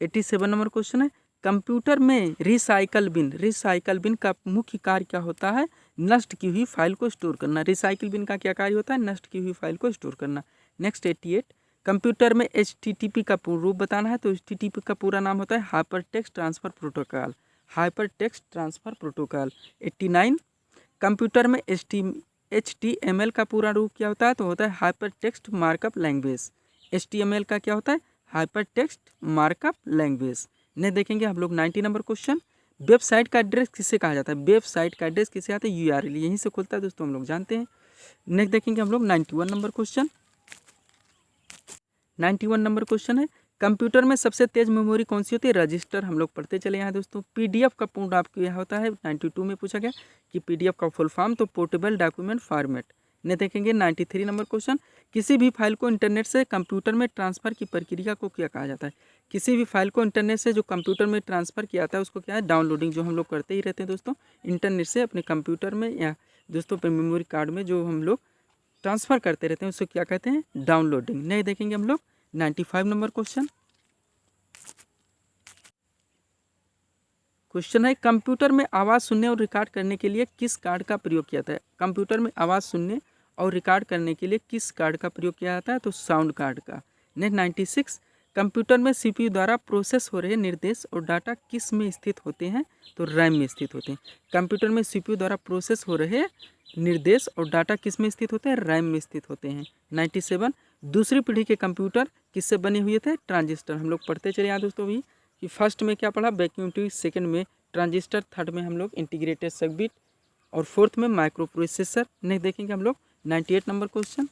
87 नंबर क्वेश्चन है, कंप्यूटर में रिसाइकल बिन का मुख्य कार्य क्या होता है, नष्ट की हुई फाइल को स्टोर करना। रिसाइकल बिन का क्या कार्य होता है, नष्ट की हुई फाइल को स्टोर करना। नेक्स्ट 88, कंप्यूटर में HTTP का पूर्ण रूप बताना है। तो HTTP का पूरा नाम होता है hyper text transfer protocol, hyper text transfer protocol. 89, computer में HTML का पूरा रूप क्या होता है, तो होता है hyper text markup language. HTML का क्या होता है, हाइपर टेक्स्ट मार्कअप लैंग्वेज। नहीं देखेंगे हम लोग 90 नंबर क्वेश्चन, वेबसाइट का एड्रेस किसे कहा जाता है, वेबसाइट का एड्रेस किसे आता है, URL, यहीं से खुलता है दोस्तों, हम लोग जानते हैं। नेक्स्ट देखेंगे हम लोग 91 नंबर क्वेश्चन। 91 नंबर क्वेश्चन है, कंप्यूटर में सबसे तेज मेमोरी कौन सी होती है, रजिस्टर। हम लोग पढ़ते चले यहाँ दोस्तों। PDF का पूर्ण आपको यह होता है, 92 में पूछा गया कि PDF का फुल फॉर्म, तो पोर्टेबल डॉक्यूमेंट फॉर्मेट। ने देखेंगे 93 नंबर क्वेश्चन, किसी भी फाइल को इंटरनेट से कंप्यूटर में ट्रांसफ़र की प्रक्रिया को क्या कहा जाता है। किसी भी फाइल को इंटरनेट से जो कंप्यूटर में ट्रांसफ़र किया जाता है उसको क्या है, डाउनलोडिंग, जो हम लोग करते ही रहते हैं दोस्तों इंटरनेट से अपने कंप्यूटर में या दोस्तों पे मेमोरी कार्ड में जो हम लोग ट्रांसफ़र करते रहते हैं उसको क्या कहते हैं, डाउनलोडिंग। नहीं देखेंगे हम लोग 95 नंबर क्वेश्चन। क्वेश्चन है, कंप्यूटर में आवाज़ सुनने और रिकॉर्ड करने के लिए किस कार्ड का प्रयोग किया जाता है। कंप्यूटर में आवाज़ सुनने और रिकॉर्ड करने के लिए किस कार्ड का प्रयोग किया जाता है, तो साउंड कार्ड का। नेक्स्ट 96, कंप्यूटर में CPU द्वारा प्रोसेस हो रहे निर्देश और डाटा किस में स्थित होते हैं, तो रैम में स्थित होते हैं। कंप्यूटर में CPU द्वारा प्रोसेस हो रहे निर्देश और डाटा किस में स्थित होते हैं, रैम में स्थित होते हैं। 97, दूसरी पीढ़ी के कंप्यूटर किससे बने हुए थे, ट्रांजिस्टर। हम लोग पढ़ते चले यहाँ दोस्तों भी कि फर्स्ट में क्या पढ़ा, वैक्यूम ट्यूब, सेकंड में ट्रांजिस्टर, थर्ड में हम लोग इंटीग्रेटेड सर्किट और फोर्थ में माइक्रो प्रोसेसर। नहीं देखेंगे हम लोग 98 नंबर क्वेश्चन।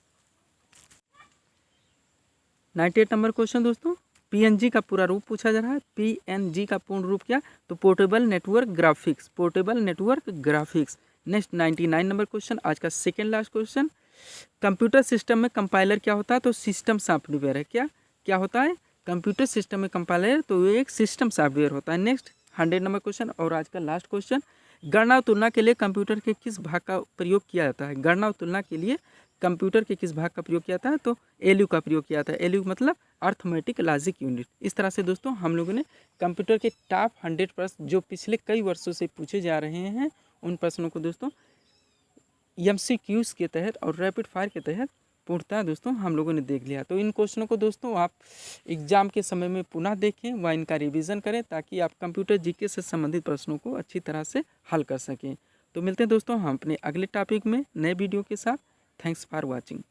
98 नंबर क्वेश्चन दोस्तों, PNG का पूरा रूप पूछा जा रहा है। PNG का पूर्ण रूप क्या, तो portable network graphics, portable network graphics. Next 99 number question, आज का second last question, computer system में कंपाइलर क्या होता है, तो सिस्टम सॉफ्टवेयर है। क्या होता है, कंप्यूटर सिस्टम में कंपाइलर, तो ये एक सिस्टम सॉफ्टवेयर होता है। नेक्स्ट 100 नंबर क्वेश्चन और आज का लास्ट क्वेश्चन, गणना और तुलना के लिए कंप्यूटर के किस भाग का प्रयोग किया जाता है। गणना और तुलना के लिए कंप्यूटर के किस भाग का प्रयोग किया जाता है, तो ALU का प्रयोग किया जाता है। ALU मतलब अर्थमेटिक लॉजिक यूनिट। इस तरह से दोस्तों हम लोगों ने कंप्यूटर के टॉप 100 प्रश्न जो पिछले कई वर्षों से पूछे जा रहे हैं उन प्रश्नों को दोस्तों MCQs के तहत और रैपिड फायर के तहत पूर्णतः दोस्तों हम लोगों ने देख लिया। तो इन क्वेश्चनों को दोस्तों आप एग्जाम के समय में पुनः देखें व इनका रिवीजन करें ताकि आप कंप्यूटर जीके से संबंधित प्रश्नों को अच्छी तरह से हल कर सकें। तो मिलते हैं दोस्तों हम अपने अगले टॉपिक में नए वीडियो के साथ। Thanks for watching.